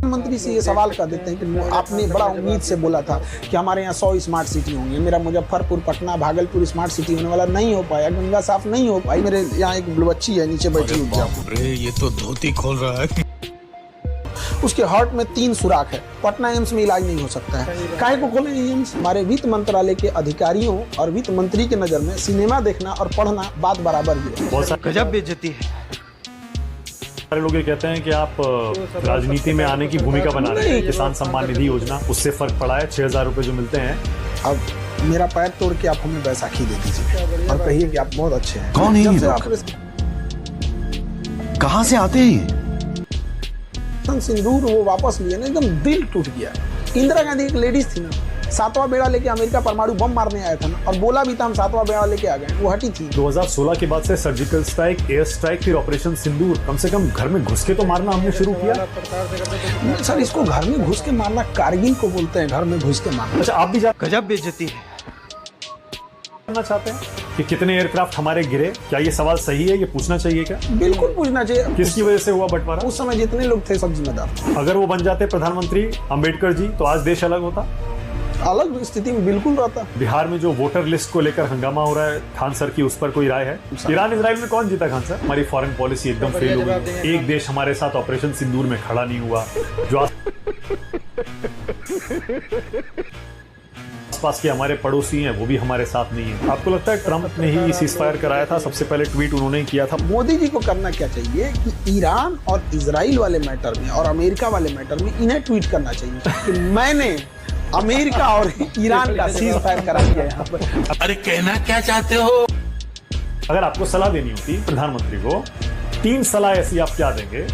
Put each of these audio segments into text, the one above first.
मंत्री से ये सवाल कर देते हैं कि आपने बड़ा उम्मीद से बोला था कि हमारे यहाँ 100 स्मार्ट सिटी होंगे, मेरा मुजफ्फरपुर, पटना, भागलपुर स्मार्ट सिटी होने वाला नहीं हो पाया, गंगा साफ नहीं हो पाई, मेरे यहाँ एक बच्ची है नीचे बैठी हुई, ये तो धोती खोल रहा है, उसके हार्ट में 3 सुराख है, पटना एम्स में इलाज नहीं हो सकता है, काहे को खोले एम्स? हमारे वित्त मंत्रालय के अधिकारियों और वित्त मंत्री के नजर में सिनेमा देखना और पढ़ना बात बराबर ही है। गजब बेइज्जती है। सारे लोग ये कहते हैं कि आप राजनीति में आने की भूमिका बना रहे हैं। किसान सम्मान निधि योजना, उससे फर्क पड़ा है। 6,000 रुपए जो मिलते हैं। अब मेरा पैर तोड़ के आप हमें बैसाखी दे दीजिए और कहिए कि आप बहुत अच्छे हैं। कौन है ये लोग? कहाँ से आते हैं ये? सिंदूर वो वापस लिए ना, एकदम दिल टूट गया। इंदिरा गांधी एक लेडीज थी ना, 7वां बेड़ा लेके अमेरिका परमाणु बम मारने आया था ना, और बोला भी था हम 7वां बेड़ा लेके आ गए, वो हटी थी। 2016 के बाद से सर्जिकल स्ट्राइक, एयर स्ट्राइक, फिर ऑपरेशन सिंदूर, कम से कम घर में घुस के तो मारना हमने शुरू किया। सर इसको घर में घुस के मारना कारगिल को बोलते हैं, घर में घुस के मारना। अच्छा, आप भी गजब बेइज्जती है। जानना चाहते हैं कि कितने एयरक्राफ्ट हमारे गिरे? क्या ये सवाल सही है? ये पूछना चाहिए क्या? बिल्कुल पूछना चाहिए। किसकी वजह से हुआ बंटवारा? उस समय जितने लोग थे सब जिम्मेदार। अगर वो बन जाते प्रधानमंत्री अंबेडकर जी, तो आज देश अलग होता, अलग स्थिति में बिल्कुल रहता। बिहार में जो वोटर लिस्ट को लेकर हंगामा हो रहा है, खान सर की उस पर कोई राय है? ईरान इजराइल में कौन जीता खान सर? हमारी फॉरेन पॉलिसी एकदम फेल हो गई। एक देश हमारे साथ ऑपरेशन सिंदूर में खड़ा नहीं हुआ। जो आसपास के हमारे पड़ोसी हैं वो भी हमारे साथ नहीं है। आपको लगता है ट्रंप ने ही सीज़फायर कराया था? सबसे पहले ट्वीट उन्होंने ही किया था। मोदी जी को करना क्या चाहिए कि ईरान और इजराइल वाले मैटर में और अमेरिका वाले मैटर में इन्हें ट्वीट करना चाहिए कि मैंने अमेरिका और ईरान का सीज़फायर करा दिया यहाँ पर। अरे कहना क्या चाहते हो? अगर आपको सलाह देनी होती प्रधानमंत्री को, 3 सलाह ऐसी आप क्या देंगे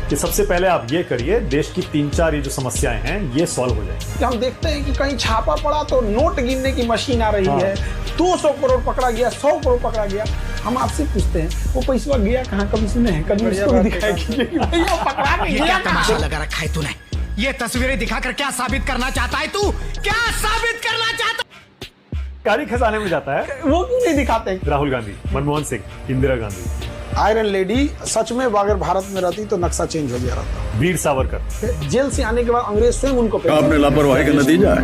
कि सबसे पहले आप ये करिए, देश की 3-4 ये जो समस्याएं हैं ये सॉल्व हो जाएंगी? हम देखते हैं कि कहीं छापा पड़ा तो नोट गिनने की मशीन आ रही है, 200 करोड़ पकड़ा गया, 100 करोड़ पकड़ा गया। हम आपसे पूछते हैं वो पैसा गया कहाँ? कभी सुने हैं? कभी उसको भी दिखाया कि भैया पकड़ा के गया? तमाशा लगा रखा है तूने। ये तस्वीरें दिखाकर क्या साबित करना चाहता है तू? क्या साबित करना चाहता? कारी खजाने में जाता है, वो क्यों नहीं दिखाते? राहुल गांधी, मनमोहन सिंह, इंदिरा गांधी, आयरन लेडी सच में अगर भारत में रहती तो नक्शा चेंज हो गया रहता। वीर सावरकर, जेल से आने के बाद अंग्रेज स्वयं उनको आपने लापरवाही का नतीजा है।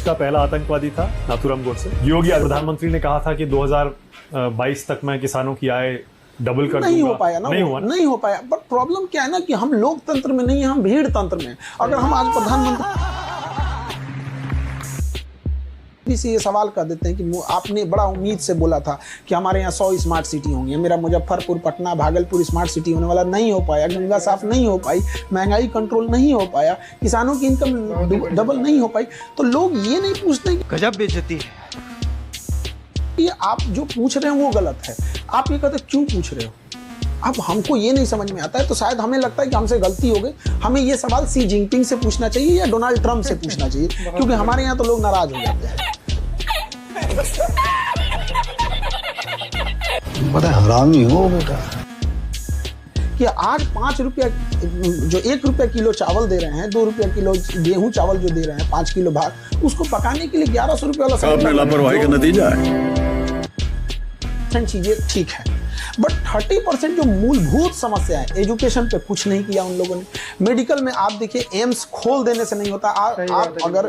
का पहला आतंकवादी था नाथूराम गोडसे। योगी प्रधानमंत्री ने कहा था कि 2022 तक मैं किसानों की आय डबल कर नहीं दूंगा। हो पाया ना, नहीं हो पाया। बट प्रॉब्लम क्या है ना कि हम लोकतंत्र में नहीं है, हम भीड़ तंत्र में। अगर हम आज प्रधानमंत्री से ये सवाल कर देते हैं कि आपने बड़ा उम्मीद से बोला था कि हमारे यहाँ 100 स्मार्ट सिटी होंगे, मेरा मुजफ्फरपुर, पटना, भागलपुर स्मार्ट सिटी होने वाला नहीं हो पाया, गंगा साफ नहीं हो पाई, महंगाई कंट्रोल नहीं हो पाया, किसानों की इनकम डबल नहीं हो पाई, तो लोग ये नहीं पूछते गजब बेइज्जती है। कि आप जो पूछ रहे हैं वो गलत है। आप ये कहते क्यों पूछ रहे हो? अब हमको ये नहीं समझ में आता है, तो शायद हमें लगता है कि हमसे गलती हो गई। हमें ये सवाल सी जिनपिंग से पूछना चाहिए या डोनाल्ड ट्रंप से पूछना चाहिए, क्योंकि हमारे यहाँ तो लोग नाराज हो जाते हैं। बड़ा हरामी हो बेटा। कि आज 5 रुपया जो 1 रुपया किलो चावल दे रहे हैं, 2 रुपया किलो गेहूं चावल जो दे रहे हैं, 5 किलो भात, उसको पकाने के लिए 1100 रुपया वाला आपने लापरवाही का नतीजा है। चीजें ठीक है, बट 30% जो मूलभूत समस्या है एजुकेशन पे कुछ नहीं किया उन लोगों ने। मेडिकल में आप देखिए, एम्स खोल देने से नहीं होता। आप अगर